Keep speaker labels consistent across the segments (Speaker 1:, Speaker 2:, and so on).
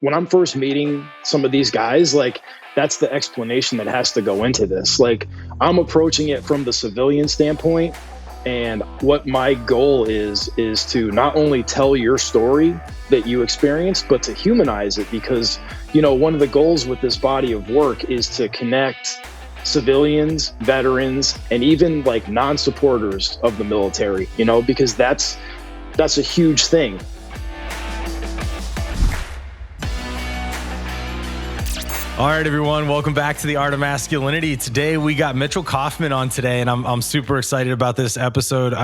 Speaker 1: when I'm first meeting some of these guys, like that's the explanation that has to go into this. Like I'm approaching it from the civilian standpoint. And what my goal is to not only tell your story that you experienced, but to humanize it because, one of the goals with this body of work is to connect civilians, veterans, and even like non-supporters of the military, because that's a huge thing.
Speaker 2: All right, everyone. Welcome back to the Art of Masculinity. Today, we got Mitchell Coffman on today, and I'm super excited about this episode,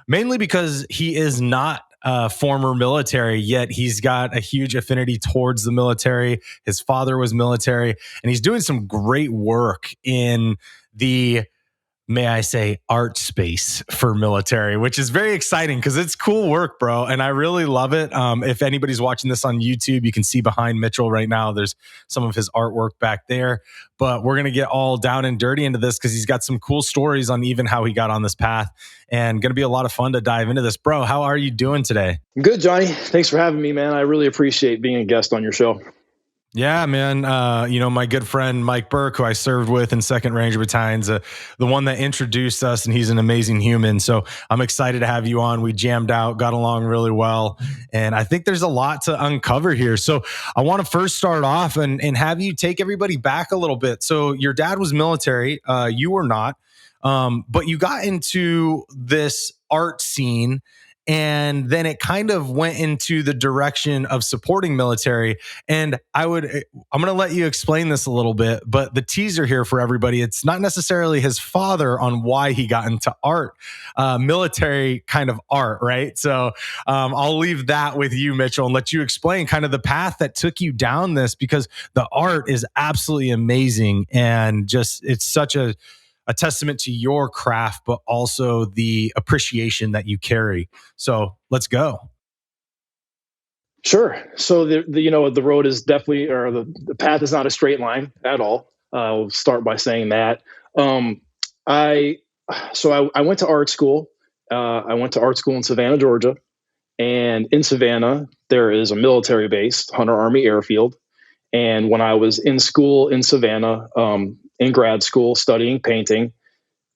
Speaker 2: mainly because he is not former military, yet he's got a huge affinity towards the military. His father was military, and he's doing some great work in the, may I say, art space for military, which is very exciting because it's cool work, bro. And I really love it. If anybody's watching this on YouTube, you can see behind Mitchell right now, there's some of his artwork back there. But we're going to get all down and dirty into this because he's got some cool stories on even how he got on this path, and going to be a lot of fun to dive into this. Bro, how are you doing today?
Speaker 1: Good, Johnny. Thanks for having me, man. I really appreciate being a guest on your show.
Speaker 2: Yeah, man. My good friend, Mike Burke, who I served with in 2nd Ranger Battalions, the one that introduced us, and he's an amazing human. So I'm excited to have you on. We jammed out, got along really well. And I think there's a lot to uncover here. So I want to first start off and have you take everybody back a little bit. So your dad was military. You were not. But you got into this art scene, and then it kind of went into the direction of supporting military. And I'm going to let you explain this a little bit, but the teaser here for everybody, it's not necessarily his father on why he got into art, military kind of art, right? So I'll leave that with you, Mitchell, and let you explain kind of the path that took you down this, because the art is absolutely amazing. And just, it's such a testament to your craft, but also the appreciation that you carry. So let's go.
Speaker 1: Sure. So the road is definitely, or the path is not a straight line at all. I'll start by saying that. I went to art school. I went to art school in Savannah, Georgia. And in Savannah, there is a military base, Hunter Army Airfield. And when I was in school in Savannah, in grad school studying painting,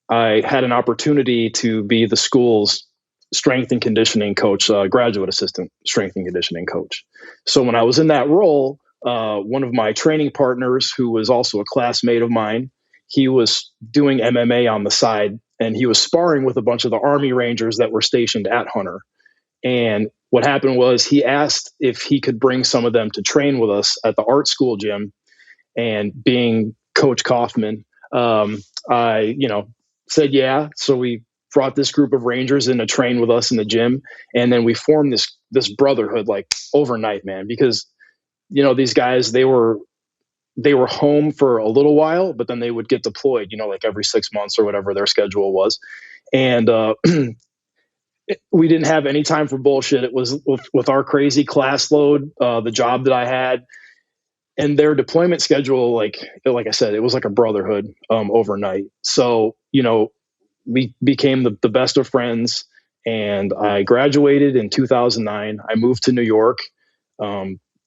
Speaker 1: I had an opportunity to be the school's strength and conditioning coach, graduate assistant strength and conditioning coach. So when I was in that role, one of my training partners, who was also a classmate of mine, he was doing MMA on the side, and he was sparring with a bunch of the Army Rangers that were stationed at Hunter. And what happened was he asked if he could bring some of them to train with us at the art school gym. And being Coach Coffman, I said yeah. So we brought this group of Rangers in to train with us in the gym, and then we formed this brotherhood like overnight, man. Because these guys, they were home for a little while, but then they would get deployed, like every 6 months or whatever their schedule was, and we didn't have any time for bullshit. It was with our crazy class load, the job that I had, and their deployment schedule, like I said, it was like a brotherhood overnight. So, we became the best of friends, and I graduated in 2009. I moved to New York.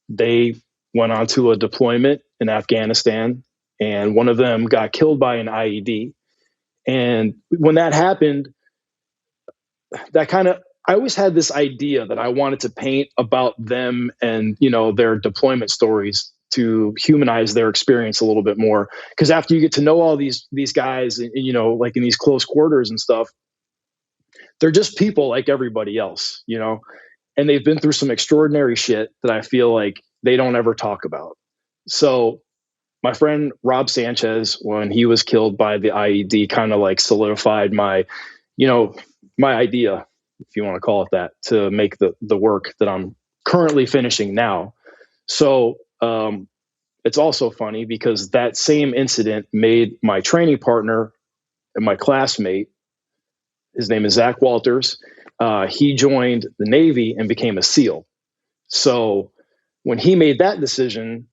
Speaker 1: They went on to a deployment in Afghanistan, and one of them got killed by an IED. And when that happened, I always had this idea that I wanted to paint about them and, their deployment stories to humanize their experience a little bit more. Because after you get to know all these guys, and, like in these close quarters and stuff, they're just people like everybody else, and they've been through some extraordinary shit that I feel like they don't ever talk about. So my friend Rob Sanchez, when he was killed by the IED, kind of like solidified my idea, if you want to call it that, to make the work that I'm currently finishing now. So it's also funny because that same incident made my training partner and my classmate, his name is Zach Walters, he joined the Navy and became a SEAL. So when he made that decision,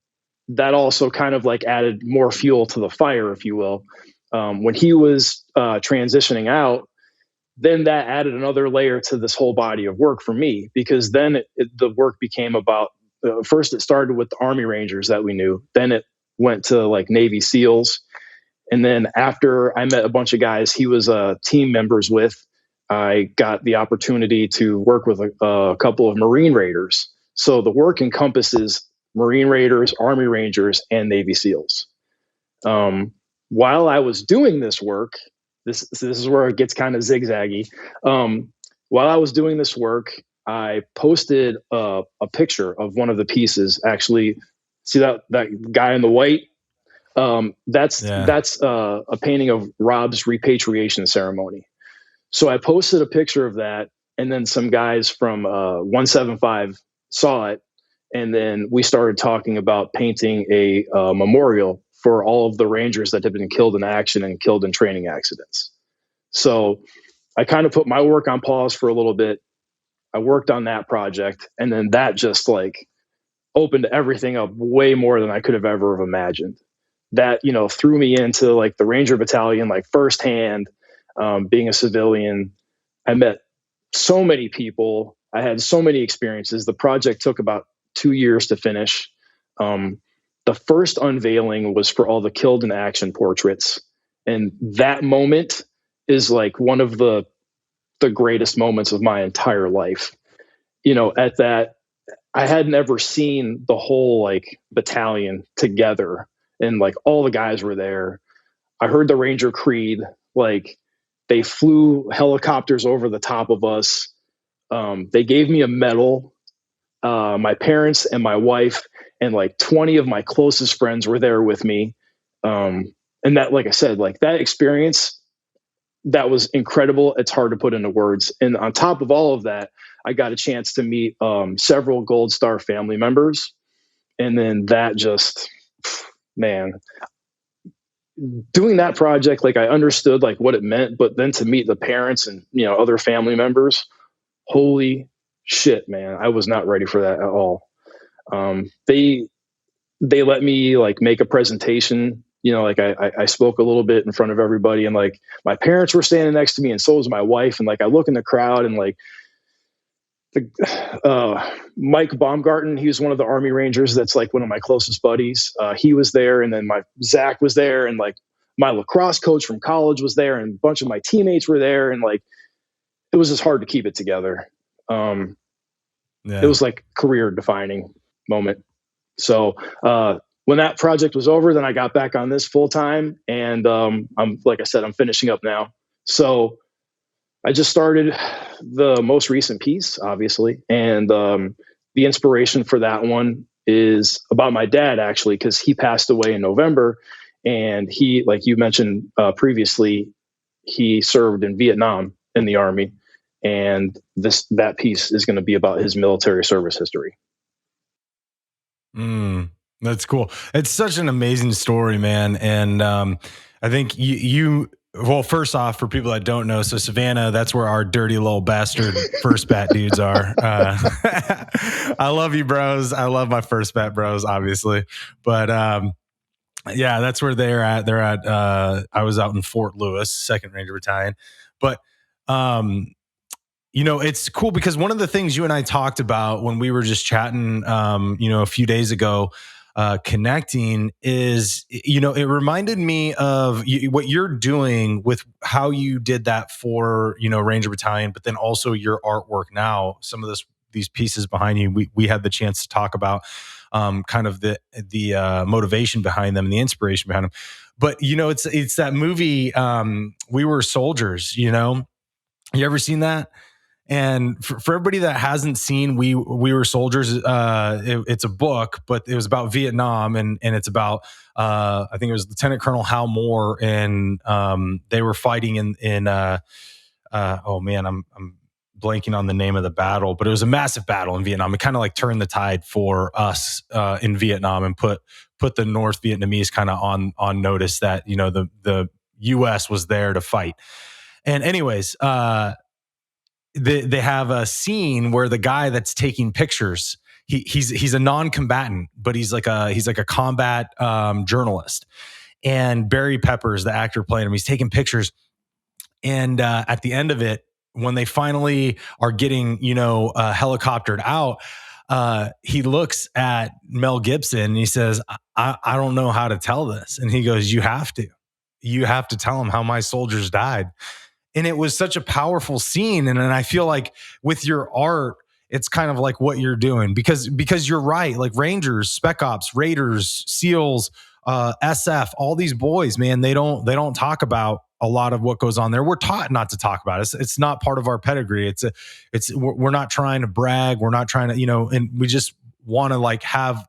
Speaker 1: that also kind of like added more fuel to the fire, if you will. When he was transitioning out, then that added another layer to this whole body of work for me, because then the work became about first it started with the Army Rangers that we knew. Then it went to like Navy SEALs. And then after I met a bunch of guys he was team members with, I got the opportunity to work with a couple of Marine Raiders. So the work encompasses Marine Raiders, Army Rangers, and Navy SEALs. While I was doing this work, this is where it gets kind of zigzaggy. While I was doing this work, I posted a picture of one of the pieces. Actually, see that guy in the white? That's a painting of Rob's repatriation ceremony. So I posted a picture of that, and then some guys from 175 saw it, and then we started talking about painting a memorial for all of the Rangers that have been killed in action and killed in training accidents. So I kind of put my work on pause for a little bit. I worked on that project, and then that just like opened everything up way more than I could have ever have imagined. That, you know, threw me into like the Ranger Battalion, like firsthand, being a civilian. I met so many people. I had so many experiences. The project took about 2 years to finish. The first unveiling was for all the killed in action portraits. And that moment is like one of the greatest moments of my entire life. You know, at that, I had never seen the whole like battalion together, and like all the guys were there. I heard the Ranger Creed, like they flew helicopters over the top of us. They gave me a medal. My parents and my wife and like 20 of my closest friends were there with me. And that, like I said, like that experience, that was incredible. It's hard to put into words. And on top of all of that, I got a chance to meet several Gold Star family members. And then that just, man, doing that project, like I understood like what it meant, but then to meet the parents and, you know, other family members, holy shit, man, I was not ready for that at all. They let me like make a presentation, you know, like I spoke a little bit in front of everybody, and like my parents were standing next to me and so was my wife. And like I look in the crowd, and like Mike Baumgarten, he was one of the Army Rangers that's like one of my closest buddies. He was there, and then my Zach was there, and like my lacrosse coach from college was there, and a bunch of my teammates were there, and like it was just hard to keep it together. It was like career defining moment. So when that project was over, then I got back on this full time, and I'm, like I said, I'm finishing up now. So I just started the most recent piece, obviously, and the inspiration for that one is about my dad, actually, because he passed away in November, and he, like you mentioned previously, he served in Vietnam in the Army, and that piece is going to be about his military service history.
Speaker 2: That's cool. It's such an amazing story, man. And I think well, first off, for people that don't know, so Savannah, that's where our dirty little bastard first bat dudes are. I love you, bros. I love my first bat bros, obviously. But yeah, that's where they're at. I was out in Fort Lewis, 2nd Ranger Battalion. But you know, it's cool because one of the things you and I talked about when we were just chatting, you know, a few days ago, connecting is, you know, it reminded me of what you're doing with how you did that for, you know, Ranger Battalion, but then also your artwork now. Some of these pieces behind you, we had the chance to talk about kind of the motivation behind them and the inspiration behind them. But you know, it's that movie, We Were Soldiers. You know, you ever seen that? And for everybody that hasn't seen We Were Soldiers, it's a book, but it was about Vietnam, and it's about I think it was Lieutenant Colonel Hal Moore, and they were fighting in oh man, I'm blanking on the name of the battle, but it was a massive battle in Vietnam. It kind of like turned the tide for us in Vietnam, and put the North Vietnamese kind of on notice that, you know, the U.S. was there to fight. And anyways, they have a scene where the guy that's taking pictures, he's a non-combatant, but he's like a combat journalist. And Barry Peppers, the actor playing him, he's taking pictures. And at the end of it, when they finally are getting, you know, helicoptered out, he looks at Mel Gibson and he says, I don't know how to tell this. And he goes, you have to tell him how my soldiers died. And it was such a powerful scene. And I feel like with your art, it's kind of like what you're doing because you're right. Like Rangers, Spec Ops, Raiders, SEALs, SF, all these boys, man, they don't talk about a lot of what goes on there. We're taught not to talk about it. It's not part of our pedigree. We're not trying to brag. We're not trying to, and we just want to like have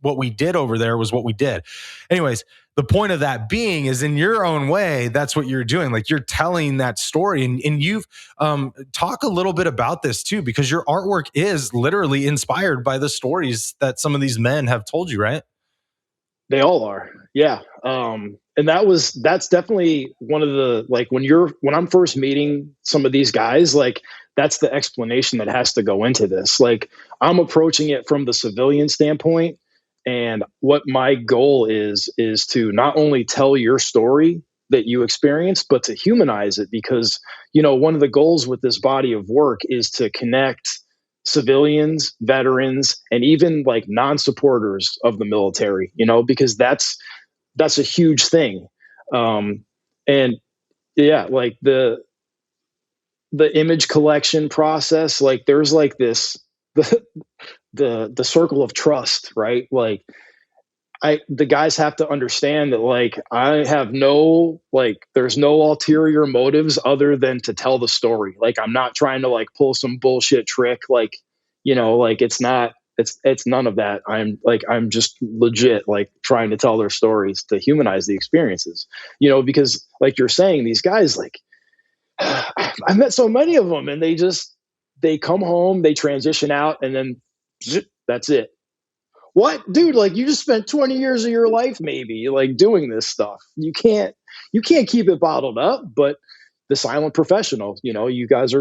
Speaker 2: what we did over there was what we did. Anyways, the point of that being is in your own way, that's what you're doing. Like you're telling that story and you've talk a little bit about this too, because your artwork is literally inspired by the stories that some of these men have told you, right?
Speaker 1: They all are. Yeah. And that's definitely one of the, like when I'm first meeting some of these guys, like that's the explanation that has to go into this. Like I'm approaching it from the civilian standpoint. And what my goal is to not only tell your story that you experienced, but to humanize it because, one of the goals with this body of work is to connect civilians, veterans, and even like non-supporters of the military, because that's a huge thing. And yeah, like the image collection process, like there's like this the circle of trust, right? Like the guys have to understand that like I have there's no ulterior motives other than to tell the story. Like I'm not trying to like pull some bullshit trick. Like, like it's none of that. I'm just legit like trying to tell their stories to humanize the experiences, because like you're saying, these guys, like I've met so many of them and they come home, they transition out and then that's it. What, dude? Like you just spent 20 years of your life maybe like doing this stuff. You can't keep it bottled up. But the silent professional, you guys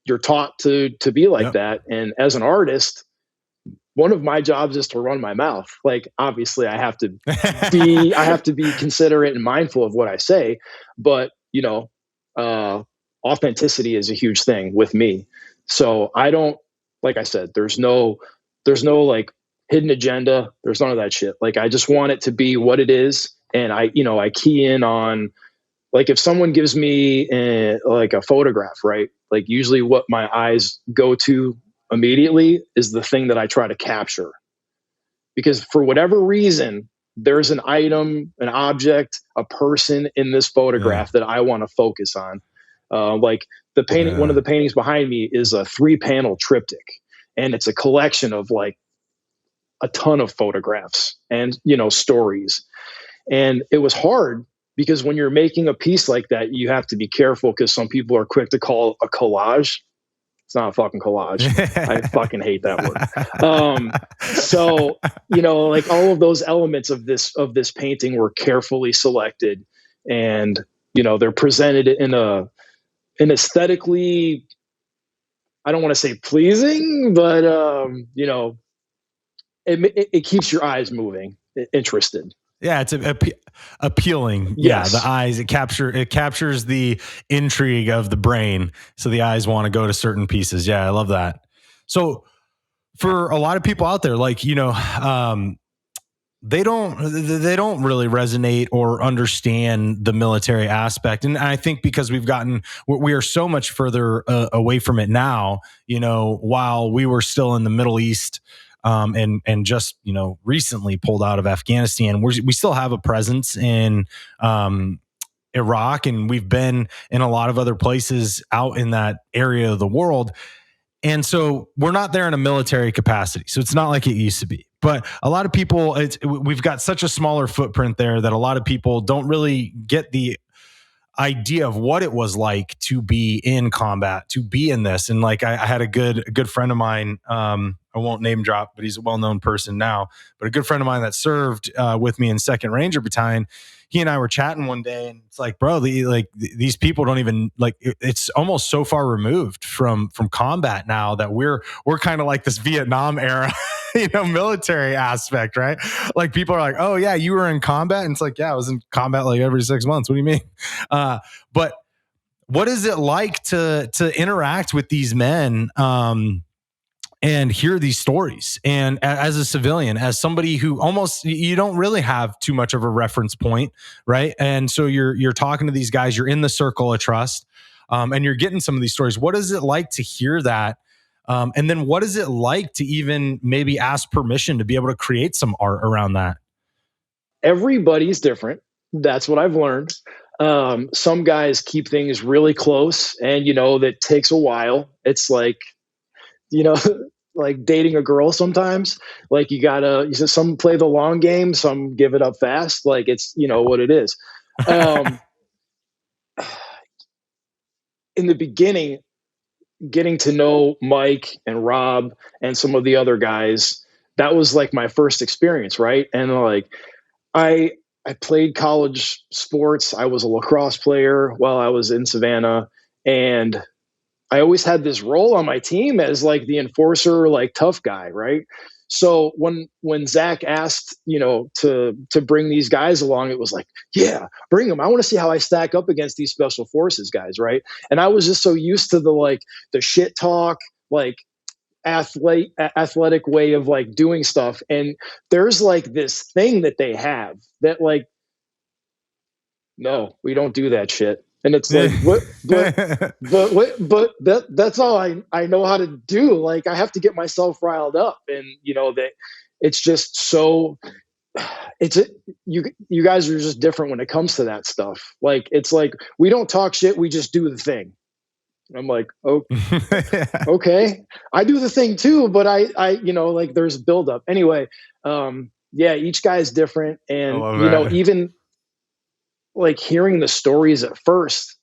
Speaker 1: you're taught to be like
Speaker 2: Yep.
Speaker 1: that. And as an artist, one of my jobs is to run my mouth. Like obviously I have to be considerate and mindful of what I say, but authenticity is a huge thing with me. So I don't, like I said, there's no like hidden agenda. There's none of that shit. Like I just want it to be what it is. And I key in on, like if someone gives me like a photograph, right? Like usually what my eyes go to immediately is the thing that I try to capture. Because for whatever reason, there's an item, an object, a person in this
Speaker 2: Yeah.
Speaker 1: photograph that I want to focus on. Like the painting, one of
Speaker 2: Yeah.
Speaker 1: the paintings behind me is a 3-panel triptych, and it's a collection of like a ton of photographs and stories. And it was hard because when you're making a piece like that, you have to be careful because some people are quick to call a collage. It's not a fucking collage. I fucking hate that word. So like all of those elements of this painting were carefully selected, and they're presented in an aesthetically, I don't want to say pleasing, but it keeps your eyes moving, interested.
Speaker 2: Yeah, it's appealing. Yeah, the
Speaker 1: Yes.
Speaker 2: eyes, it captures the intrigue of the brain, so the eyes want to go to certain pieces. Yeah, I love that. So for a lot of people out there, like they don't really resonate or understand the military aspect, and I think because we are so much further away from it now. While we were still in the Middle East, and just recently pulled out of Afghanistan, we still have a presence in Iraq, and we've been in a lot of other places out in that area of the world. And so we're not there in a military capacity. So it's not like it used to be. But a lot of people, we've got such a smaller footprint there that a lot of people don't really get the idea of what it was like to be in combat, to be in this. And like I had a good friend of mine, I won't name drop, but he's a well-known person now, but a good friend of mine that served with me in 2nd Ranger Battalion. He and I were chatting one day, and it's like, bro, these people don't even like. It's almost so far removed from combat now that we're kind of like this Vietnam era, military aspect, right? Like people are like, oh yeah, you were in combat, and it's like, yeah, I was in combat like every 6 months. What do you mean? But what is it like to interact with these men? and hear these stories. And as a civilian, as somebody who almost, you don't really have too much of a reference point, right? And so you're talking to these guys, you're in the circle of trust, and you're getting some of these stories. What is it like to hear that? And then what is it like to even maybe ask permission to be able to create some art around that?
Speaker 1: Everybody's different. That's what I've learned. Some guys keep things really close, and that takes a while. It's like, you know, like dating a girl sometimes. Like some play the long game, some give it up fast. Like it's, what it is. Um, in the beginning, getting to know Mike and Rob and some of the other guys, that was like my first experience, right? And like I I played college sports. I was a lacrosse player while I was in Savannah, and I always had this role on my team as like the enforcer, like tough guy, right? So when Zach asked, to bring these guys along, it was like, yeah, bring them. I want to see how I stack up against these special forces guys, right? And I was just so used to the shit talk, like athletic way of like doing stuff. And there's like this thing that they have that like, no, we don't do that shit. And it's like, what, that's all I know how to do. Like I have to get myself riled up, and that it's just so it's you guys are just different when it comes to that stuff. Like it's like we don't talk shit, we just do the thing. And I'm like, oh, okay, I do the thing too, but I like there's buildup anyway. Yeah, each guy is different, and even like hearing the stories at first,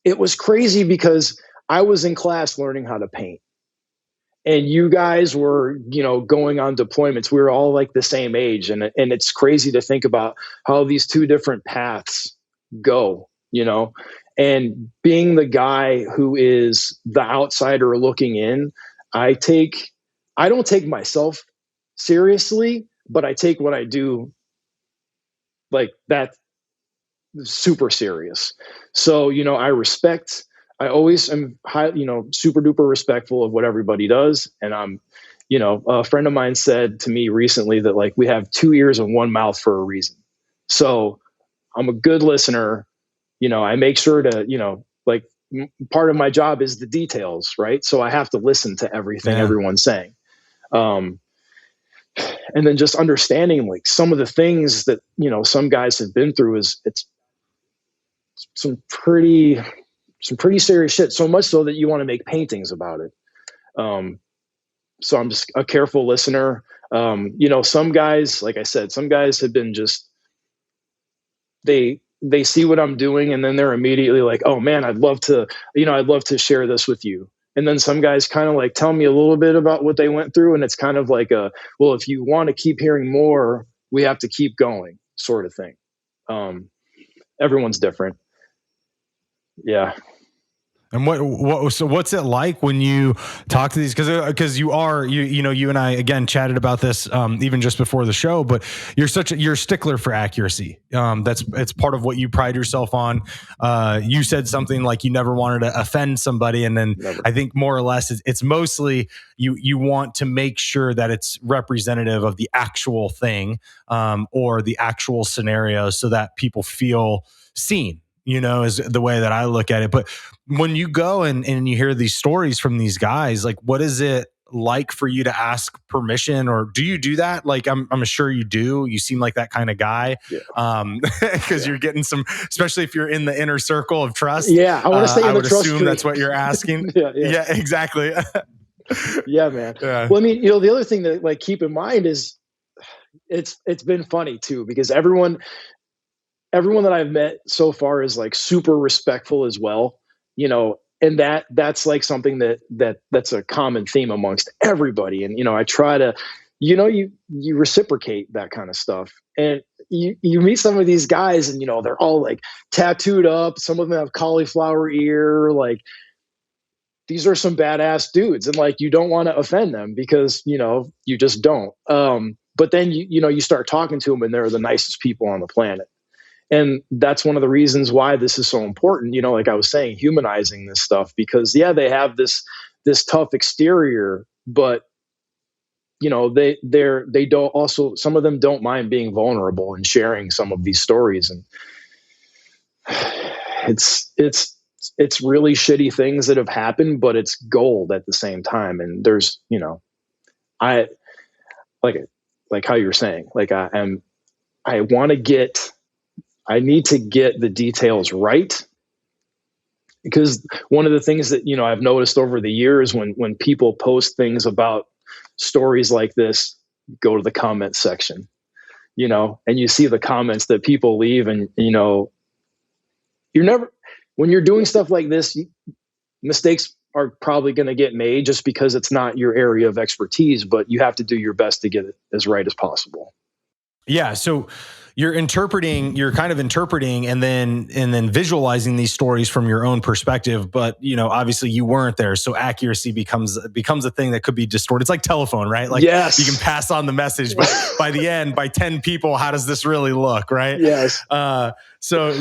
Speaker 1: it was crazy because I was in class learning how to paint, and you guys were, going on deployments. We were all like the same age, and it's crazy to think about how these two different paths go, and being the guy who is the outsider looking in, I don't take myself seriously, but I take what I do like that super serious. So, I always am high, super duper respectful of what everybody does. And a friend of mine said to me recently that like we have two ears and one mouth for a reason. So I'm a good listener. I make sure to, like part of my job is the details, right? So I have to listen to everything everyone's saying. And then just understanding like some of the things that, some guys have been through it's some pretty serious shit. So much so that you want to make paintings about it. So I'm just a careful listener. Some guys, like I said, some guys have been just, they see what I'm doing, and then they're immediately like, oh man, I'd love to share this with you. And then some guys kind of like tell me a little bit about what they went through. And it's kind of like well, if you want to keep hearing more, we have to keep going sort of thing. Everyone's different. Yeah.
Speaker 2: And what's it like when you talk to these? Because you and I again chatted about this even just before the show, but you're a stickler for accuracy. It's part of what you pride yourself on. You said something like you never wanted to offend somebody, and then
Speaker 1: Never.
Speaker 2: I think more or less it's mostly you want to make sure that it's representative of the actual thing or the actual scenario, so that people feel seen. Is the way that I look at it. But when you go and you hear these stories from these guys, like what is it like for you to ask permission, or do you do that? Like I'm sure you do. You seem like that kind of guy. Because you're getting some, especially if you're in the inner circle of trust.
Speaker 1: Yeah, I want to stay in the trust. I would
Speaker 2: assume that's what you're asking. Yeah, exactly.
Speaker 1: Yeah, man. Yeah. Well, I mean, the other thing that like keep in mind is it's been funny too, because everyone that I've met so far is like super respectful as well, and that's like something that's a common theme amongst everybody. And, I try to, you reciprocate that kind of stuff. And you meet some of these guys and, they're all like tattooed up. Some of them have cauliflower ear. Like these are some badass dudes. And like, you don't want to offend them because, you just don't. But then, you start talking to them and they're the nicest people on the planet. And that's one of the reasons why this is so important, like I was saying, humanizing this stuff, because they have this tough exterior, but they don't also, some of them don't mind being vulnerable and sharing some of these stories. And it's really shitty things that have happened, but it's gold at the same time. And there's, I like how you're saying, like I want to get, I need to get the details right, because one of the things that, I've noticed over the years, when people post things about stories like this, go to the comment section, and you see the comments that people leave, and, you're never, when you're doing stuff like this, mistakes are probably going to get made just because it's not your area of expertise, but you have to do your best to get it as right as possible.
Speaker 2: Yeah. So you're kind of interpreting and then visualizing these stories from your own perspective. But, obviously you weren't there. So accuracy becomes a thing that could be distorted. It's like telephone, right? Like,
Speaker 1: yes,
Speaker 2: you can pass on the message, but by the end, by 10 people, how does this really look? Right.
Speaker 1: Yes.
Speaker 2: So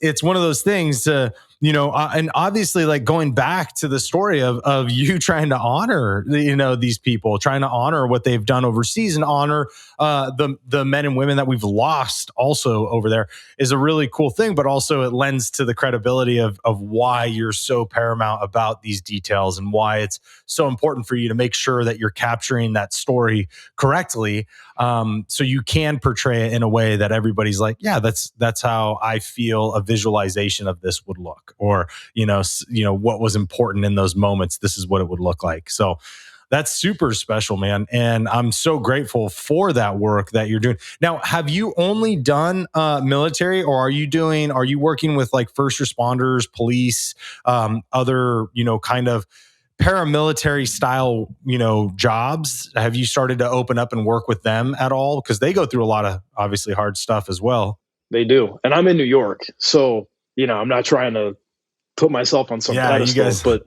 Speaker 2: it's one of those things to, and obviously, like, going back to the story of you trying to honor, these people, trying to honor what they've done overseas and honor the men and women that we've lost also over there is a really cool thing. But also it lends to the credibility of why you're so paramount about these details and why it's so important for you to make sure that you're capturing that story correctly, so you can portray it in a way that everybody's like, yeah, that's how I feel a visualization of this would look, or what was important in those moments, this is what it would look like. So that's super special, man, and I'm so grateful for that work that you're doing. Now, have you only done military, or are you working with like first responders, police, other kind of paramilitary style jobs? Have you started to open up and work with them at all, because they go through a lot of obviously hard stuff as well?
Speaker 1: They do. And I'm in New York, so I'm not trying to put myself on some pedestal, but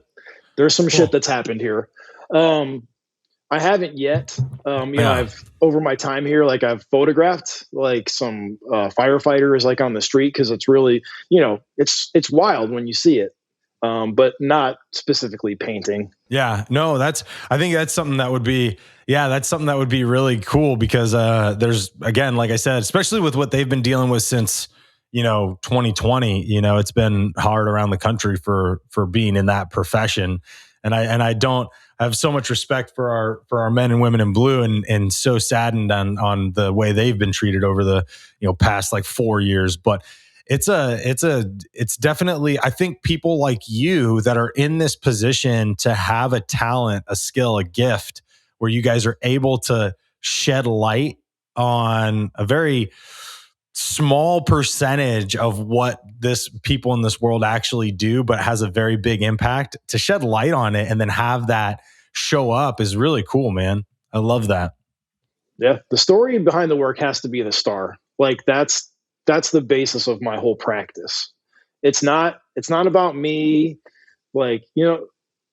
Speaker 1: there's some shit that's happened here. I haven't yet. I've, over my time here, like, I've photographed like some firefighters like on the street, because it's really, it's wild when you see it, but not specifically painting.
Speaker 2: Yeah, no, I think that's something that would be, that's something that would be really cool, because there's, again, like I said, especially with what they've been dealing with since 2020, it's been hard around the country for being in that profession. And I have so much respect for our men and women in blue, and so saddened on the way they've been treated over the past like 4 years. But it's definitely, I think, people like you that are in this position to have a talent, a skill, a gift, where you guys are able to shed light on a very small percentage of what this people in this world actually do, but has a very big impact. To shed light on it and then have that show up is really cool, man. I love that.
Speaker 1: Yeah, the story behind the work has to be the star. Like, that's the basis of my whole practice. It's not about me. Like,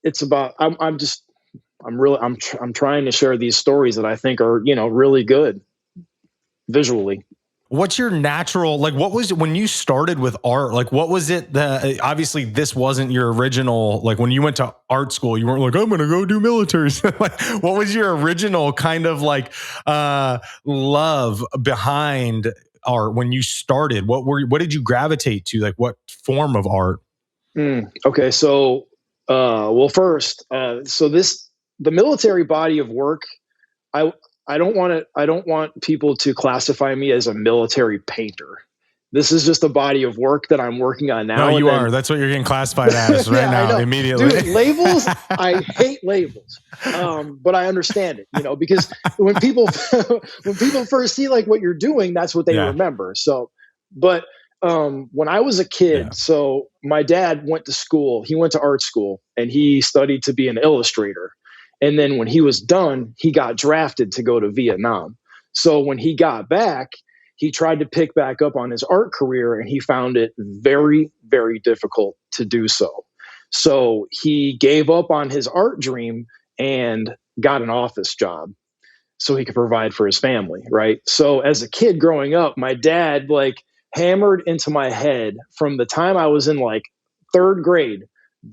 Speaker 1: it's about, I'm trying to share these stories that I think are, really good visually.
Speaker 2: What's your natural, like, what was, when you started with art, like, what was it that, obviously this wasn't your original, like, when you went to art school, you weren't like, I'm going to go do military. Like, what was your original kind of like love behind art when you started? What did you gravitate to? Like, what form of art?
Speaker 1: Okay. So, well, first, the military body of work, I don't want people to classify me as a military painter. This is just a body of work that I'm working on now.
Speaker 2: No, you are. That's what you're getting classified as right now, immediately.
Speaker 1: Dude, labels, I hate labels. But I understand it, because when people first see like what you're doing, that's what they remember. So, but when I was a kid, so my dad went to school. He went to art school, and he studied to be an illustrator. And then when he was done, he got drafted to go to Vietnam. So when he got back, he tried to pick back up on his art career, and he found it very, very difficult to do so. So he gave up on his art dream and got an office job so he could provide for his family, right? So as a kid growing up, my dad like hammered into my head from the time I was in like third grade,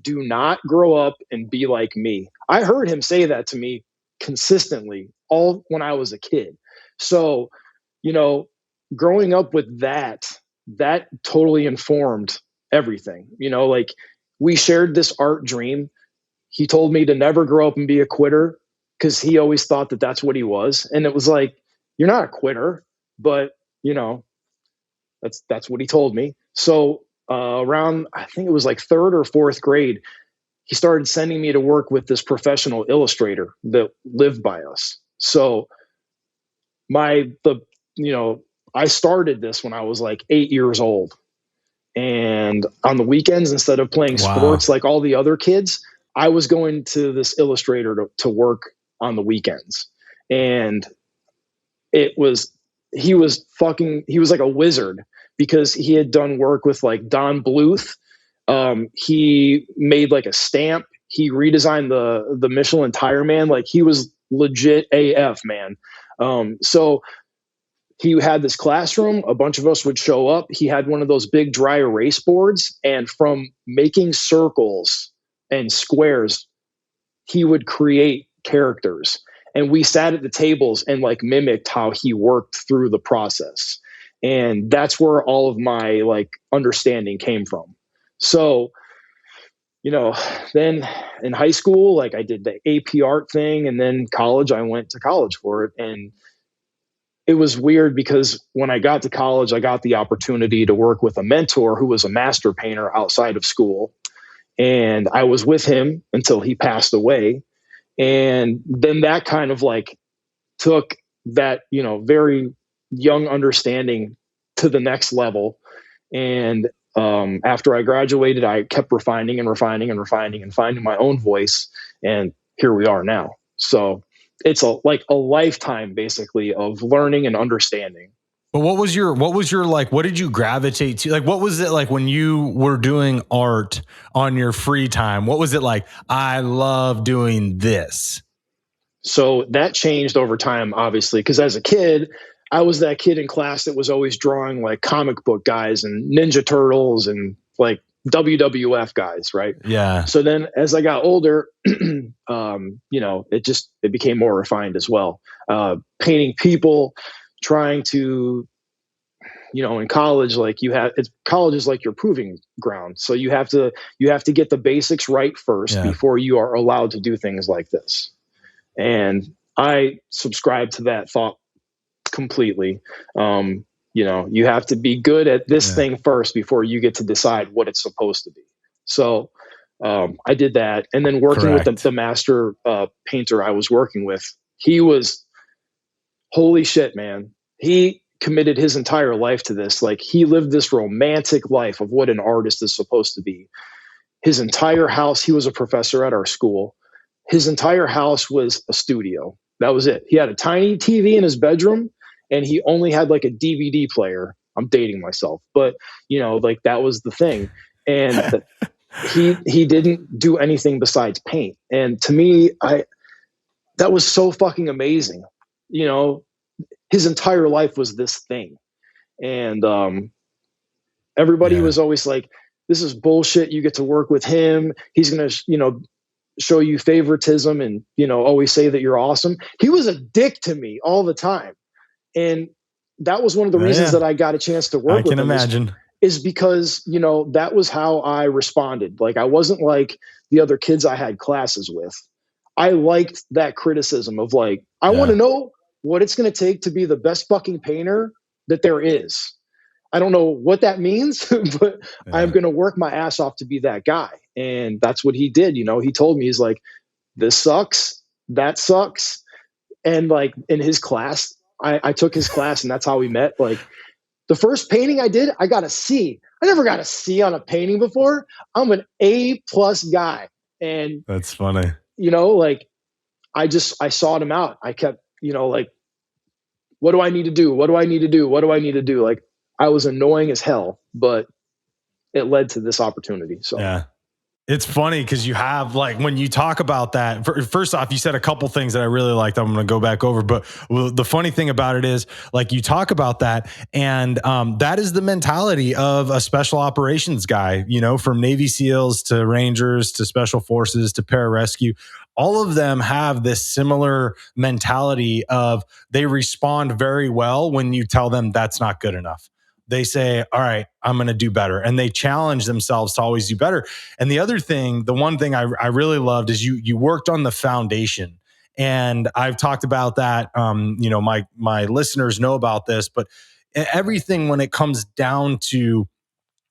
Speaker 1: do not grow up and be like me. I heard him say that to me consistently all when I was a kid. So, you know, growing up with that totally informed everything. You know, like we shared this art dream. He told me to never grow up and be a quitter because he always thought that that's what he was. And it was like, you're not a quitter, but you know, that's what he told me. So around, I think it was like third or fourth grade, he started sending me to work with this professional illustrator that lived by us. So you know, I started this when I was like 8 years old. And on the weekends, instead of playing
Speaker 2: Wow.
Speaker 1: sports like all the other kids, I was going to this illustrator to work on the weekends. And it was, he was like a wizard because he had done work with like Don Bluth. He made like a stamp. He redesigned the Michelin tire man. Like he was legit AF, man. So he had this classroom. A bunch of us would show up. He had one of those big dry erase boards, and from making circles and squares, he would create characters. And we sat at the tables and like mimicked how he worked through the process. And that's where all of my like understanding came from. So, you know, then in high school, like I did the AP art thing, and then college, I went to college for it. And it was weird because when I got to college, I got the opportunity to work with a mentor who was a master painter outside of school. And I was with him until he passed away. And then that kind of like took that, you know, very young understanding to the next level. And after I graduated, I kept refining and refining and refining and finding my own voice. And here we are now. So it's like a lifetime basically of learning and understanding.
Speaker 2: But what was your like, what did you gravitate to? Like, what was it like when you were doing art on your free time? What was it like? I love doing this.
Speaker 1: So that changed over time, obviously, because as a kid, I was that kid in class that was always drawing like comic book guys and Ninja Turtles and like WWF guys, right?
Speaker 2: Yeah.
Speaker 1: So then as I got older, you know, it became more refined as well. Painting people, trying to, you know, in college, like college is like your proving ground. So you have to get the basics right first before you are allowed to do things like this. And I subscribe to that thought completely. You know, you have to be good at this thing first before you get to decide what it's supposed to be. So I did that. And then working with the master painter I was working with, he was, holy shit, man. He committed his entire life to this. Like he lived this romantic life of what an artist is supposed to be. His entire house, he was a professor at our school. His entire house was a studio. That was it. He had a tiny TV in his bedroom and he only had like a DVD player. I'm dating myself, but you know, like that was the thing. And he didn't do anything besides paint. And to me, that was so fucking amazing. You know, his entire life was this thing. And everybody was always like, this is bullshit. You get to work with him. He's going to, you know, show you favoritism and, you know, always say that you're awesome. He was a dick to me all the time. And that was one of the reasons that I got a chance to work with him. I can imagine. Is because, you know, that was how I responded. Like I wasn't like the other kids I had classes with. I liked that criticism of like, I want to know what it's going to take to be the best fucking painter that there is. I don't know what that means, but I'm going to work my ass off to be that guy. And that's what he did. You know, he told me, he's like, this sucks. That sucks. And like in his class, I took his class and that's how we met. Like the first painting I did, I got a C. I never got a C on a painting before. I'm an A+ guy. And
Speaker 2: that's funny.
Speaker 1: You know, like I sought him out. I kept, you know, like, what do I need to do? What do I need to do? What do I need to do? Like I was annoying as hell, but it led to this opportunity. So
Speaker 2: yeah. It's funny because you have, like, when you talk about that, first off, you said a couple things that I really liked. I'm going to go back over, but the funny thing about it is, like, you talk about that, and that is the mentality of a special operations guy, from Navy SEALs to Rangers to Special Forces to pararescue. All of them have this similar mentality of they respond very well when you tell them that's not good enough. They say, all right, I'm going to do better. And they challenge themselves to always do better. And the other thing, the one thing I really loved is you worked on the foundation. And I've talked about that. My listeners know about this, but everything when it comes down to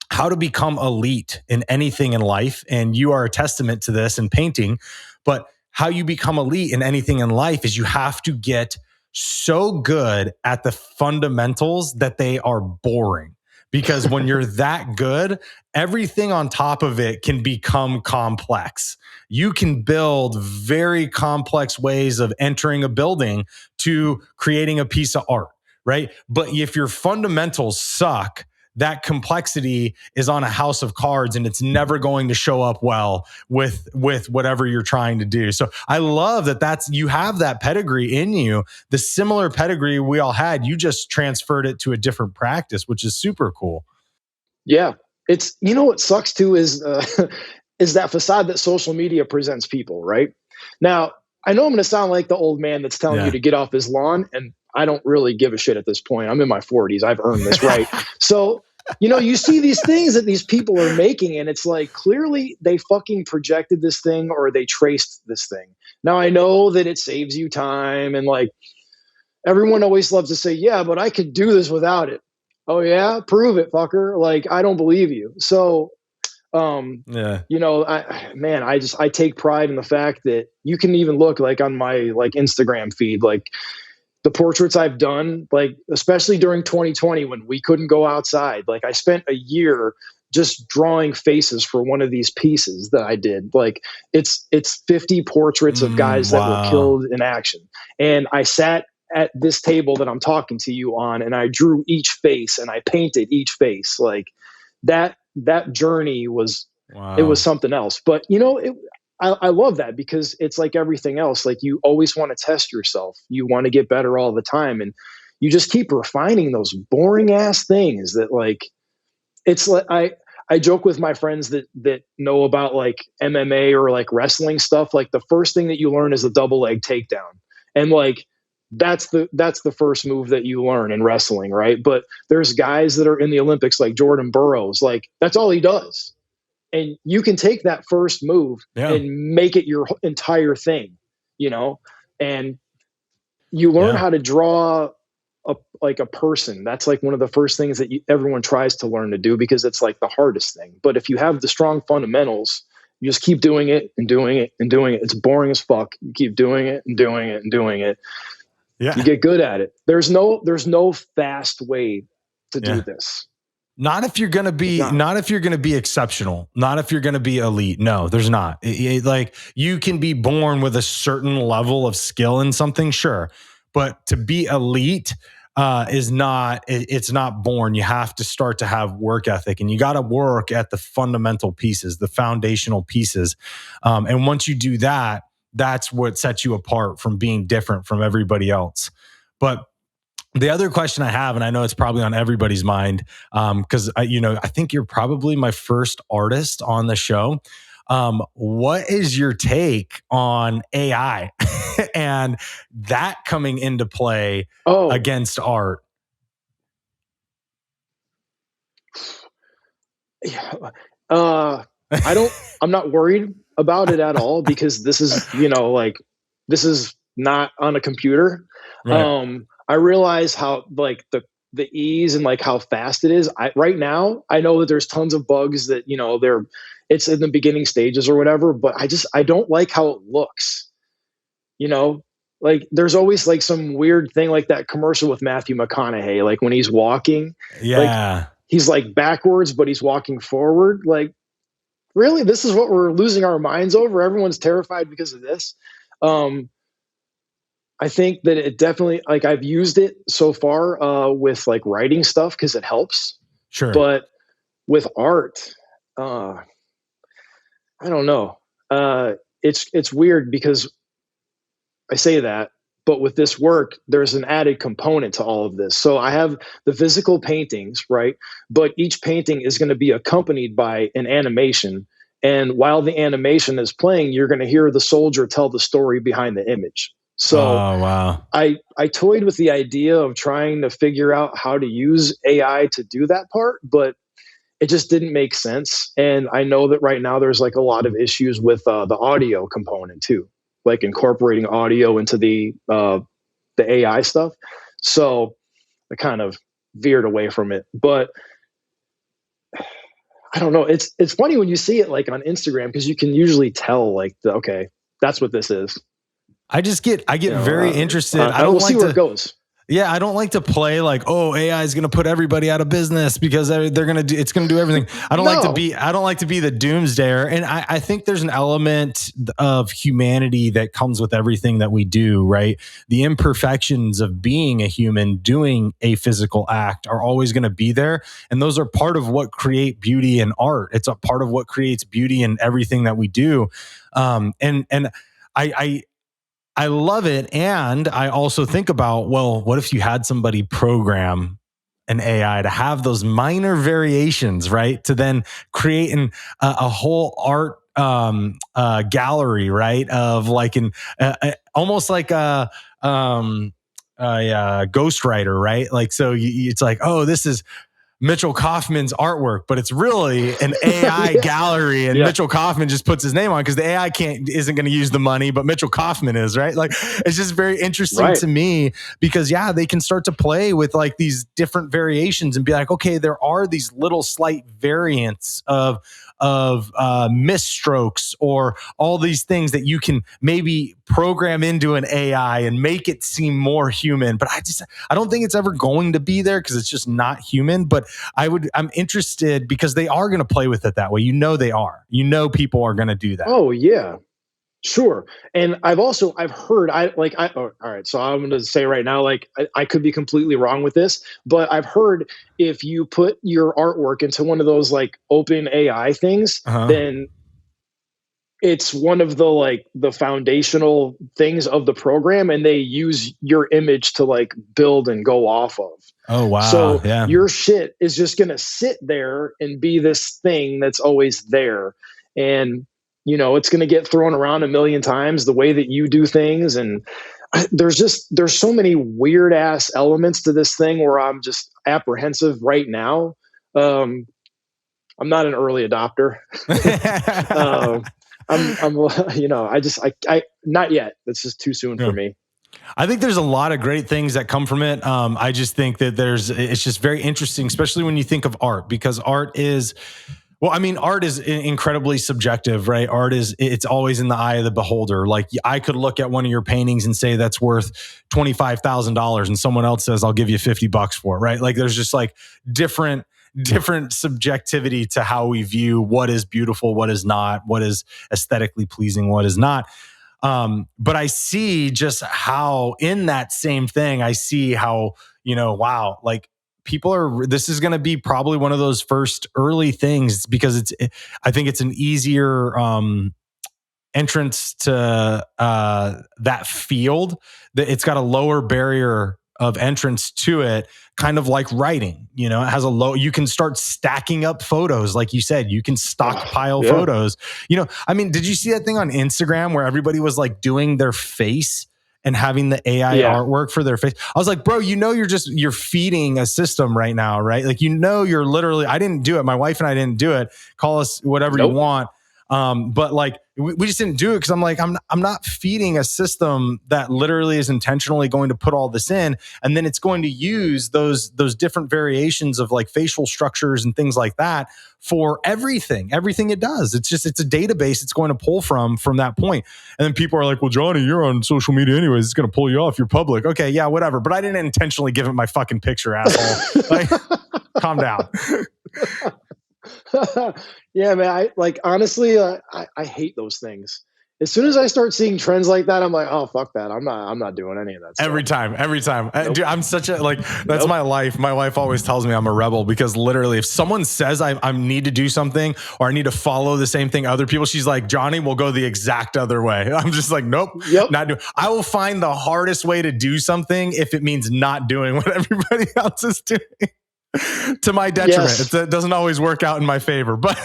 Speaker 2: how to become elite in anything in life, and you are a testament to this in painting, but how you become elite in anything in life is you have to get so good at the fundamentals that they are boring. Because when you're that good, everything on top of it can become complex. You can build very complex ways of entering a building to creating a piece of art, right? But if your fundamentals suck, that complexity is on a house of cards, and it's never going to show up well with whatever you're trying to do. So I love that you have that pedigree in you, the similar pedigree we all had. You just transferred it to a different practice, which is super cool.
Speaker 1: Yeah. It's, what sucks too is, is that facade that social media presents people, right? Now, I know I'm going to sound like the old man that's telling you to get off his lawn, and I don't really give a shit at this point. I'm in my 40s. I've earned this right. So, you see these things that these people are making, and it's like, clearly they fucking projected this thing or they traced this thing. Now, I know that it saves you time, and like, everyone always loves to say, yeah, but I could do this without it. Oh yeah, prove it, fucker. Like, I don't believe you. So,
Speaker 2: Yeah.
Speaker 1: I take pride in the fact that you can even look like on my like Instagram feed, like the portraits I've done, like especially during 2020 when we couldn't go outside. Like, I spent a year just drawing faces for one of these pieces that I did. Like, it's 50 portraits of guys that were
Speaker 2: Wow.
Speaker 1: killed in action. And I sat at this table that I'm talking to you on, and I drew each face and I painted each face. Like, that journey was, it was
Speaker 2: Wow.
Speaker 1: something else. But I love that because it's like everything else. Like, you always want to test yourself. You want to get better all the time, and you just keep refining those boring ass things that, like, it's like I joke with my friends that know about like MMA or like wrestling stuff. Like, the first thing that you learn is a double leg takedown, and like that's the first move that you learn in wrestling, right? But there's guys that are in the Olympics like Jordan Burroughs, like that's all he does, and you can take that first move
Speaker 2: Yeah.
Speaker 1: and make it your entire thing, and you learn
Speaker 2: Yeah.
Speaker 1: how to draw like a person. That's like one of the first things that everyone tries to learn to do because it's like the hardest thing. But if you have the strong fundamentals, you just keep doing it and doing it and doing it. It's boring as fuck. You keep doing it and doing it and doing it.
Speaker 2: Yeah.
Speaker 1: You get good at it. There's no fast way to do
Speaker 2: Yeah.
Speaker 1: this.
Speaker 2: Not if you're going to be, not if you're going to be exceptional, not if you're going to be elite. No, there's not. Like, you can be born with a certain level of skill in something, sure, but to be elite is not. It's not born. You have to start to have work ethic, and you got to work at the fundamental pieces, the foundational pieces, and once you do that, that's what sets you apart from being different from everybody else. But the other question I have, and I know it's probably on everybody's mind, because I think you're probably my first artist on the show. What is your take on AI and that coming into play against art?
Speaker 1: I'm not worried about it at all because this is, like, this is not on a computer.
Speaker 2: Right.
Speaker 1: I realize how, like, the ease and like how fast it is. Right now, I know that there's tons of bugs that, it's in the beginning stages or whatever, but I don't like how it looks, you know, like there's always like some weird thing like that commercial with Matthew McConaughey, like when he's walking, like
Speaker 2: Yeah.
Speaker 1: he's like backwards, but he's walking forward. Like, really, this is what we're losing our minds over. Everyone's terrified because of this. I think that it definitely, like, I've used it so far with like writing stuff because it helps.
Speaker 2: Sure.
Speaker 1: But with art, uh, I don't know. It's weird because I say that, but with this work, there's an added component to all of this. So I have the physical paintings, right? But each painting is going to be accompanied by an animation. And while the animation is playing, you're going to hear the soldier tell the story behind the image. So
Speaker 2: Oh, wow.
Speaker 1: I toyed with the idea of trying to figure out how to use AI to do that part, but it just didn't make sense. And I know that right now there's like a lot of issues with the audio component too, like incorporating audio into the AI stuff. So I kind of veered away from it. But I don't know. It's funny when you see it like on Instagram because you can usually tell like okay, that's what this is.
Speaker 2: I get very interested. I don't
Speaker 1: we'll see
Speaker 2: like
Speaker 1: where it
Speaker 2: to.
Speaker 1: goes.
Speaker 2: Yeah, I don't like to play like, oh, AI is going to put everybody out of business because they're going to do, it's going to do everything. I don't like to be the doomsdayer. And I think there's an element of humanity that comes with everything that we do, right? The imperfections of being a human doing a physical act are always going to be there. And those are part of what create beauty in art. It's a part of what creates beauty in everything that we do. And I, I love it. And I also think about, well, what if you had somebody program an AI to have those minor variations, right? To then create a whole art gallery, right? Of like almost like a ghostwriter, right? Like, so it's like, oh, this is Mitchell Coffman's artwork, but it's really an AI
Speaker 1: Yeah.
Speaker 2: gallery, and
Speaker 1: Yeah.
Speaker 2: Mitchell Coffman just puts his name on because the AI isn't going to use the money, but Mitchell Coffman is, right? Like, it's just very interesting to me because they can start to play with like these different variations and be like, okay, there are these little slight variants of misstrokes or all these things that you can maybe program into an AI and make it seem more human. But I don't think it's ever going to be there because it's just not human. But I'm interested because they are going to play with it that way. They are. People are going to do that.
Speaker 1: Oh yeah. Sure. And I've heard, all right, so I'm going to say right now, like, I could be completely wrong with this, but I've heard if you put your artwork into one of those like open AI things, then it's one of the foundational things of the program and they use your image to like build and go off of.
Speaker 2: Oh, wow.
Speaker 1: So
Speaker 2: yeah.
Speaker 1: Your shit is just going to sit there and be this thing that's always there. And it's going to get thrown around a million times the way that you do things. And there's so many weird ass elements to this thing where I'm just apprehensive right now. I'm not an early adopter. I not yet. That's just too soon for me.
Speaker 2: I think there's a lot of great things that come from it. I just think that it's just very interesting, especially when you think of art, because art is incredibly subjective, right? It's always in the eye of the beholder. Like, I could look at one of your paintings and say that's worth $25,000 and someone else says, I'll give you $50 for it, right? Like, there's just like different subjectivity to how we view what is beautiful, what is not, what is aesthetically pleasing, what is not. But I see just how in that same thing, I see how, wow, like, this is going to be probably one of those first early things because I think it's an easier entrance to that field. That it's got a lower barrier of entrance to it, kind of like writing. It has you can start stacking up photos, like you said, you can stockpile photos. Did you see that thing on Instagram where everybody was like doing their face and having the AI artwork for their face? I was like, bro, you're feeding a system right now, right? Like, you're literally, I didn't do it. My wife and I didn't do it. Call us whatever you want. But like, we just didn't do it because I'm like, I'm not feeding a system that literally is intentionally going to put all this in, and then it's going to use those different variations of like facial structures and things like that for everything it does. It's a database it's going to pull from that point. And then people are like, well, Johnny, you're on social media anyways, it's going to pull you off, you're public. Okay, yeah, whatever. But I didn't intentionally give it my fucking picture, asshole. Like, calm down.
Speaker 1: Yeah, man. Honestly, I hate those things. as soon as I start seeing trends like that, I'm like, oh, fuck that. I'm not doing any of that stuff.
Speaker 2: Every time.
Speaker 1: Nope.
Speaker 2: Dude, I'm such a, like, that's
Speaker 1: Nope.
Speaker 2: my life. My wife always tells me I'm a rebel because literally if someone says I need to do something or I need to follow the same thing other people, she's like, Johnny, will go the exact other way. I'm just like, nope,
Speaker 1: Yep.
Speaker 2: not doing. I will find the hardest way to do something if it means not doing what everybody else is doing. To my detriment.
Speaker 1: Yes.
Speaker 2: It doesn't always work out in my favor, but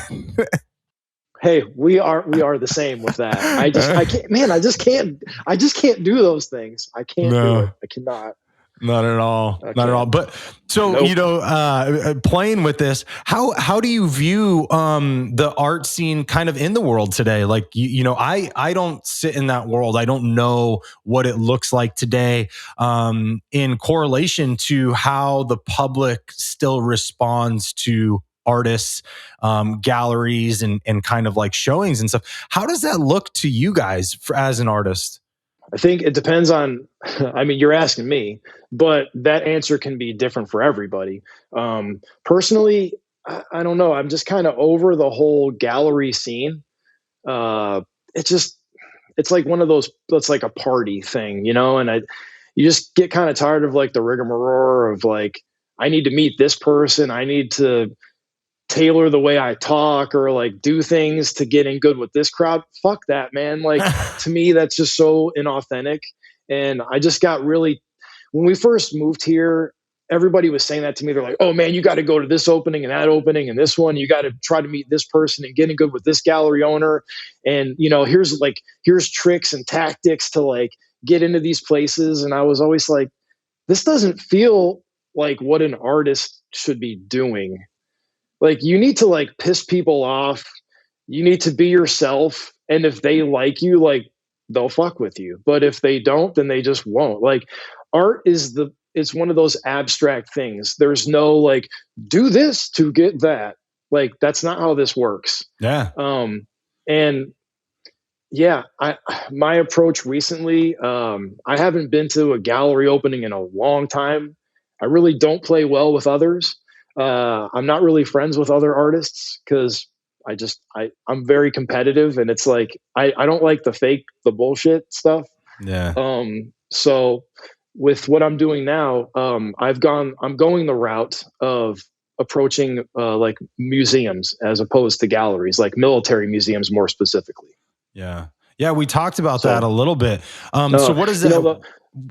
Speaker 1: hey, we are the same with that. I can't, man, I just can't do those things. I can't do it. I cannot.
Speaker 2: Not at all. Not at all. But so,
Speaker 1: Nope.
Speaker 2: you know, playing with this, how do you view the art scene kind of in the world today? Like, you know, I don't sit in that world. I don't know what it looks like today in correlation to how the public still responds to artists, galleries, and kind of like showings and stuff. How does that look to you guys as an artist?
Speaker 1: I think it depends on, I mean, you're asking me, but that answer can be different for everybody. Personally, I don't know. I'm just kind of over the whole gallery scene. Uh, it's like one of those, it's like a party thing, you know, and you just get kind of tired of like the rigmarole of like, I need to meet this person. I need to tailor the way I talk or like do things to get in good with this crowd. Fuck that, man. Like to me, that's just so inauthentic. And I just got really, when we first moved here, everybody was saying that to me. They're like, oh man, you got to go to this opening and that opening and this one. You got to try to meet this person and get in good with this gallery owner. And, you know, here's tricks and tactics to like get into these places. And I was always like, this doesn't feel like what an artist should be doing. Like you need to like piss people off. You need to be yourself. And if they like you, like they'll fuck with you. But if they don't, then they just won't. Like art it's one of those abstract things. There's no like, do this to get that. Like that's not how this works.
Speaker 2: Yeah.
Speaker 1: And yeah, my approach recently, I haven't been to a gallery opening in a long time. I really don't play well with others. I'm not really friends with other artists because I'm very competitive and it's like I don't like the bullshit stuff.
Speaker 2: Yeah.
Speaker 1: So with what I'm doing now, I'm going the route of approaching like museums as opposed to galleries, like military museums more specifically.
Speaker 2: Yeah. Yeah. We talked about that a little bit. So what does that,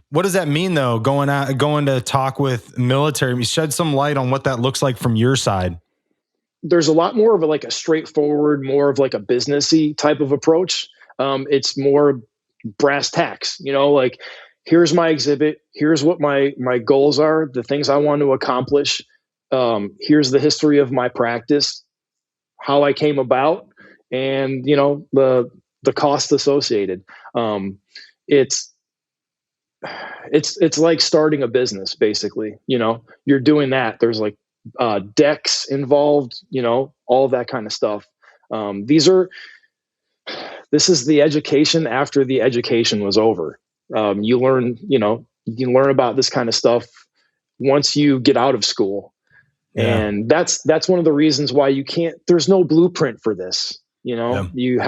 Speaker 2: what does that mean though? Going to talk with military, shed some light on what that looks like from your side.
Speaker 1: There's a lot more of a straightforward, more of like a businessy type of approach. It's more brass tacks, you know, like here's my exhibit. Here's what my goals are, the things I want to accomplish. Here's the history of my practice, how I came about, and you know the cost associated. It's like starting a business, basically. You know, you're doing that. There's like decks involved. You know, all that kind of stuff. This is the education after the education was over. You learn about this kind of stuff once you get out of school. Yeah. And that's one of the reasons why there's no blueprint for this. You know, you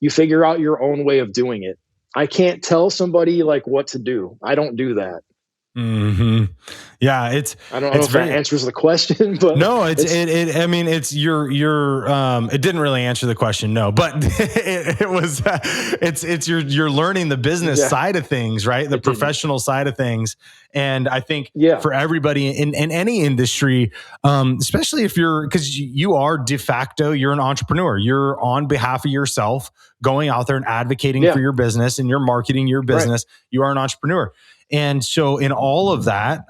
Speaker 1: figure out your own way of doing it. I can't tell somebody like what to do. I don't do that.
Speaker 2: Mm-hmm. Yeah,
Speaker 1: I don't know if that answers the question, but
Speaker 2: no, I mean, it's your it didn't really answer the question, no, but it was you're learning the business side of things, right? The professional side of things. And I think for everybody in any industry, especially if because you are de facto, you're an entrepreneur, you're on behalf of yourself, going out there and advocating for your business and you're marketing your business. Right. You are an entrepreneur. And so in all of that,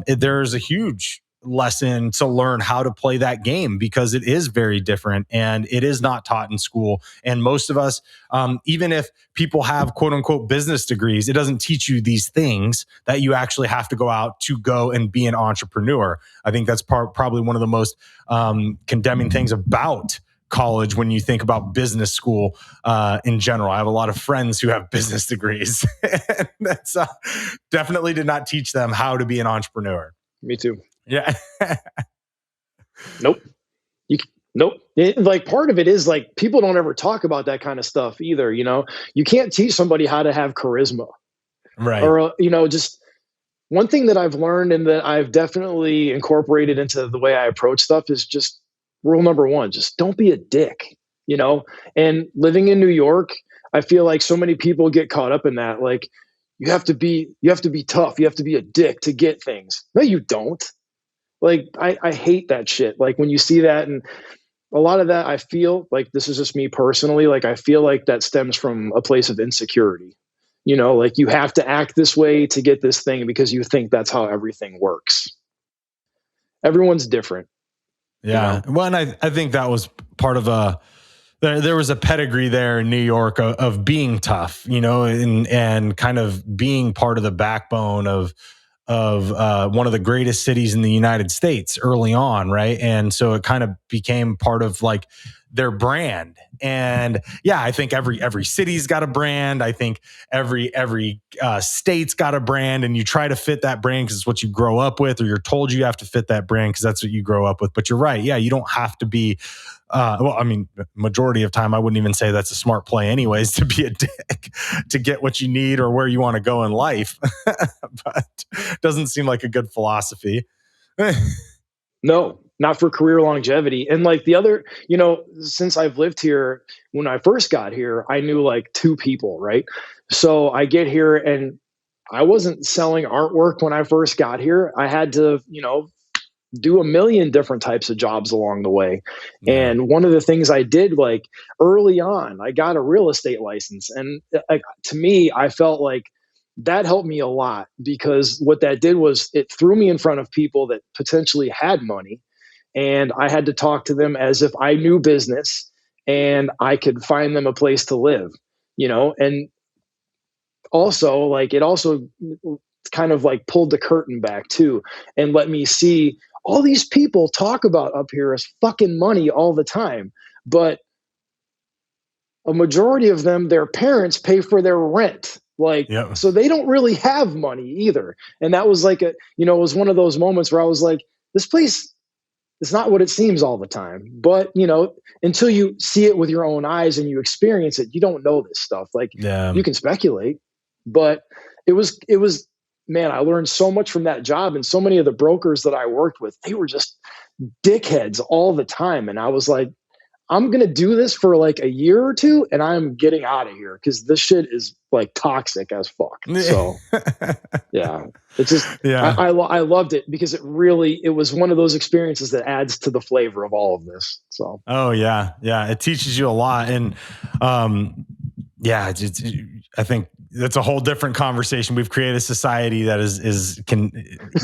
Speaker 2: there's a huge lesson to learn how to play that game because it is very different and it is not taught in school. And most of us, even if people have quote unquote business degrees, it doesn't teach you these things that you actually have to go out to go and be an entrepreneur. I think that's probably one of the most condemning things about college when you think about business school in general. I have a lot of friends who have business degrees. That's definitely did not teach them how to be an entrepreneur.
Speaker 1: Me too.
Speaker 2: Yeah.
Speaker 1: Nope. Nope. Like part of it is like people don't ever talk about that kind of stuff either. You know, you can't teach somebody how to have charisma
Speaker 2: Right.
Speaker 1: or, just one thing that I've learned and that I've definitely incorporated into the way I approach stuff is just rule number one, just don't be a dick, you know? And living in New York, I feel like so many people get caught up in that. Like you have to be tough. You have to be a dick to get things. No, you don't. Like I hate that shit. Like when you see that, and a lot of that I feel like, this is just me personally, like I feel like that stems from a place of insecurity. Like you have to act this way to get this thing because you think that's how everything works. Everyone's different, you
Speaker 2: Yeah.
Speaker 1: know.
Speaker 2: Well, and I think that was part of there was a pedigree there in New York of being tough, and kind of being part of the backbone of one of the greatest cities in the United States early on, right? And so it kind of became part of like their brand. And yeah, I think every city's got a brand. I think every state's got a brand, and you try to fit that brand because it's what you grow up with, or you're told you have to fit that brand because that's what you grow up with. But you're right, yeah, you don't have to be. Well, I mean, majority of time, I wouldn't even say that's a smart play, anyways, to be a dick to get what you need or where you want to go in life. But doesn't seem like a good philosophy.
Speaker 1: No, not for career longevity. And like the other, since I've lived here, when I first got here, I knew like two people, right? So I get here and I wasn't selling artwork when I first got here. I had to, do a million different types of jobs along the way.
Speaker 2: Yeah.
Speaker 1: And one of the things I did, like early on, I got a real estate license. And like to me, I felt like that helped me a lot because what that did was it threw me in front of people that potentially had money. And I had to talk to them as if I knew business and I could find them a place to live, and also like it also kind of like pulled the curtain back too and let me see all these people talk about up here as fucking money all the time, but a majority of them, their parents pay for their rent, like,
Speaker 2: Yep.
Speaker 1: so they don't really have money either. And that was like it was one of those moments where I was like, this place is not what it seems all the time. But until you see it with your own eyes and you experience it, you don't know this stuff. Like
Speaker 2: Yeah.
Speaker 1: you can speculate, but it was man, I learned so much from that job. And so many of the brokers that I worked with, they were just dickheads all the time. And I was like, I'm gonna do this for like a year or two, and I'm getting out of here because this shit is like toxic as fuck. So yeah, it's just
Speaker 2: Yeah.
Speaker 1: I loved it because it was one of those experiences that adds to the flavor of all of this. So
Speaker 2: Oh yeah, yeah. It teaches you a lot, and um, yeah, I think that's a whole different conversation. We've created a society that is can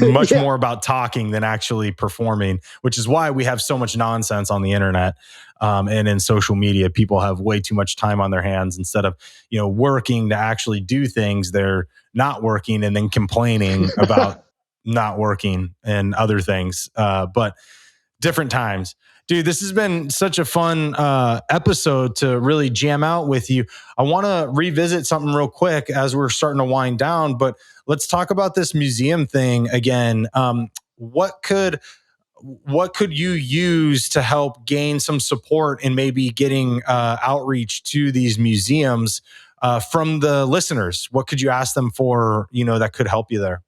Speaker 2: much
Speaker 1: yeah,
Speaker 2: more about talking than actually performing, which is why we have so much nonsense on the internet and in social media. People have way too much time on their hands instead of working to actually do things. They're not working and then complaining about not working and other things. But different times. Dude, this has been such a fun episode to really jam out with you. I want to revisit something real quick as we're starting to wind down, but let's talk about this museum thing again. What could you use to help gain some support in maybe getting outreach to these museums from the listeners? What could you ask them for? That could help you there.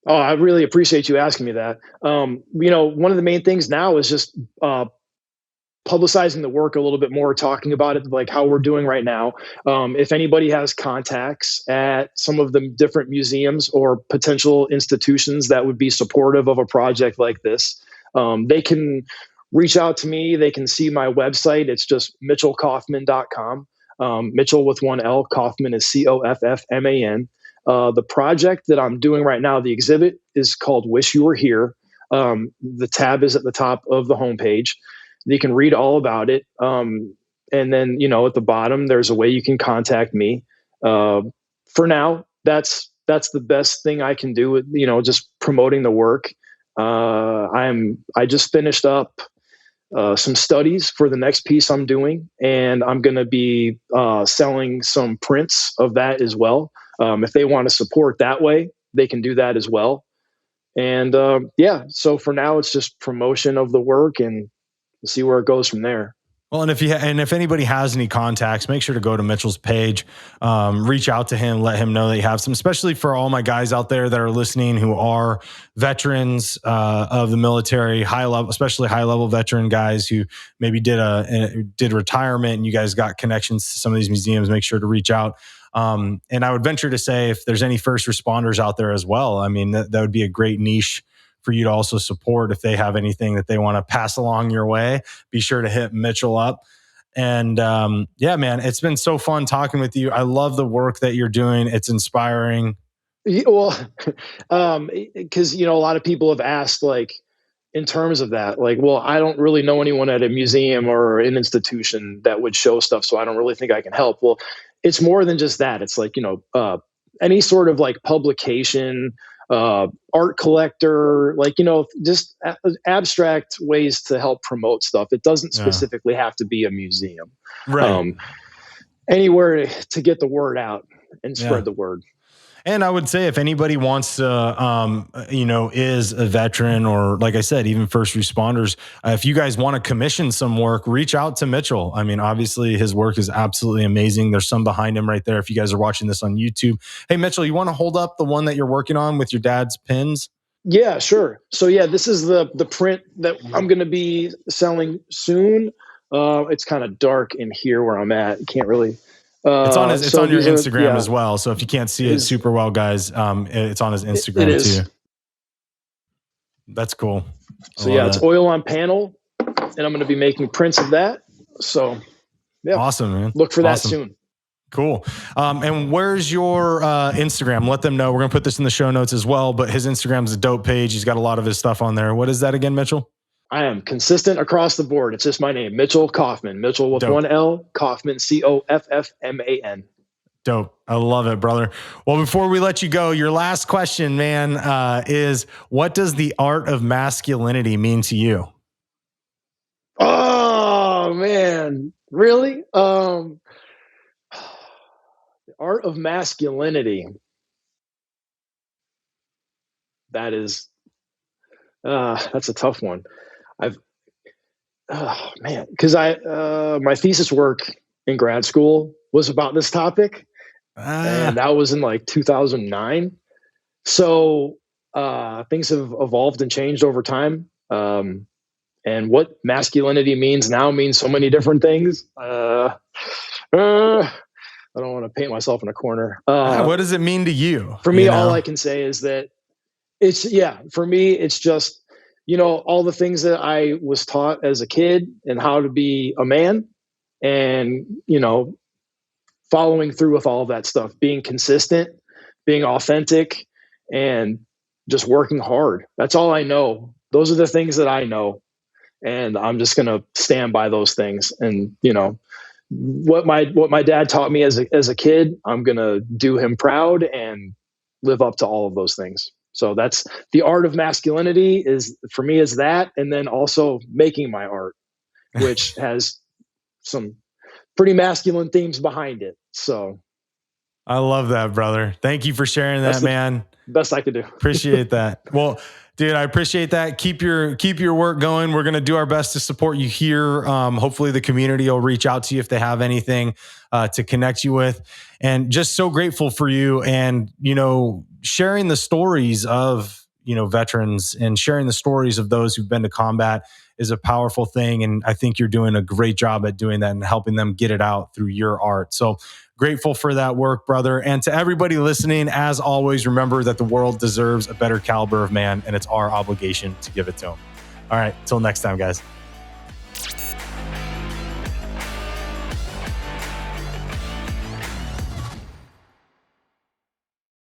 Speaker 1: oh, I really appreciate you asking me that. One of the main things now is just publicizing the work a little bit more, talking about it like how we're doing right now. If anybody has contacts at some of the different museums or potential institutions that would be supportive of a project like this, they can reach out to me. They can see my website. It's just mitchellcoffman.com. Mitchell with one L. Coffman is Coffman. The project that I'm doing right now, the exhibit, is called Wish You Were Here. The tab is at the top of the homepage. You can read all about it. And then, at the bottom, there's a way you can contact me. For now, that's the best thing I can do with, just promoting the work. I just finished up some studies for the next piece I'm doing, and I'm going to be selling some prints of that as well. If they want to support that way, they can do that as well. And yeah, so for now, it's just promotion of the work and see where it goes from there.
Speaker 2: Well, and if anybody has any contacts, make sure to go to Mitchell's page, reach out to him, let him know that you have some, especially for all my guys out there that are listening who are veterans of the military, high level, especially high level veteran guys who maybe did retirement, and you guys got connections to some of these museums. Make sure to reach out. And I would venture to say, if there's any first responders out there as well, I mean, that would be a great niche for you to also support. If they have anything that they want to pass along your way, be sure to hit Mitchell up. And yeah, man, it's been so fun talking with you. I love the work that you're doing. It's inspiring.
Speaker 1: Well, because a lot of people have asked, like, in terms of that, like, well, I don't really know anyone at a museum or an institution that would show stuff, so I don't really think I can help. Well, it's more than just that. It's like, any sort of like publication, art collector, like, just abstract ways to help promote stuff. It doesn't specifically have to be a museum.
Speaker 2: Right.
Speaker 1: Anywhere to get the word out and spread the word.
Speaker 2: And I would say, if anybody wants to, is a veteran, or like I said, even first responders, if you guys want to commission some work, reach out to Mitchell. I mean, obviously his work is absolutely amazing. There's some behind him right there. If you guys are watching this on YouTube, hey, Mitchell, you want to hold up the one that you're working on with your dad's pins?
Speaker 1: Yeah, sure. So yeah, this is the print that I'm going to be selling soon. It's kind of dark in here where I'm at. You can't really.
Speaker 2: It's on your Instagram as well. So if you can't see it super well, guys, it's on his Instagram too. That's cool.
Speaker 1: So yeah, it's oil on panel, and I'm going to be making prints of that. So yeah,
Speaker 2: awesome, man.
Speaker 1: Look for that soon.
Speaker 2: Cool. And where's your Instagram? Let them know. We're going to put this in the show notes as well, but his Instagram is a dope page. He's got a lot of his stuff on there. What is that again, Mitchell?
Speaker 1: I am consistent across the board. It's just my name, Mitchell Coffman. Mitchell with one L, Coffman, Coffman.
Speaker 2: Dope. I love it, brother. Well, before we let you go, your last question, man, is what does the art of masculinity mean to you?
Speaker 1: Oh, man. Really? The art of masculinity. That's a tough one. Because my thesis work in grad school was about this topic, and that was in like 2009. So things have evolved and changed over time. And what masculinity means now means so many different things. I don't want to paint myself in a corner.
Speaker 2: What does it mean to you?
Speaker 1: For me, all I can say is that for me, it's just, all the things that I was taught as a kid and how to be a man, and, following through with all of that stuff, being consistent, being authentic, and just working hard. That's all I know. Those are the things that I know. And I'm just going to stand by those things. And, what my dad taught me as a kid, I'm going to do him proud and live up to all of those things. So that's the art of masculinity for me is that. And then also making my art, which has some pretty masculine themes behind it. So
Speaker 2: I love that, brother. Thank you for sharing that, man.
Speaker 1: Best I could do.
Speaker 2: Appreciate that. Well, dude, I appreciate that. Keep your work going. We're going to do our best to support you here. Hopefully the community will reach out to you if they have anything to connect you with. And just so grateful for you, and, sharing the stories of, veterans, and sharing the stories of those who've been to combat is a powerful thing. And I think you're doing a great job at doing that and helping them get it out through your art. So grateful for that work, brother. And to everybody listening, as always, remember that the world deserves a better caliber of man, and it's our obligation to give it to them. All right, till next time, guys.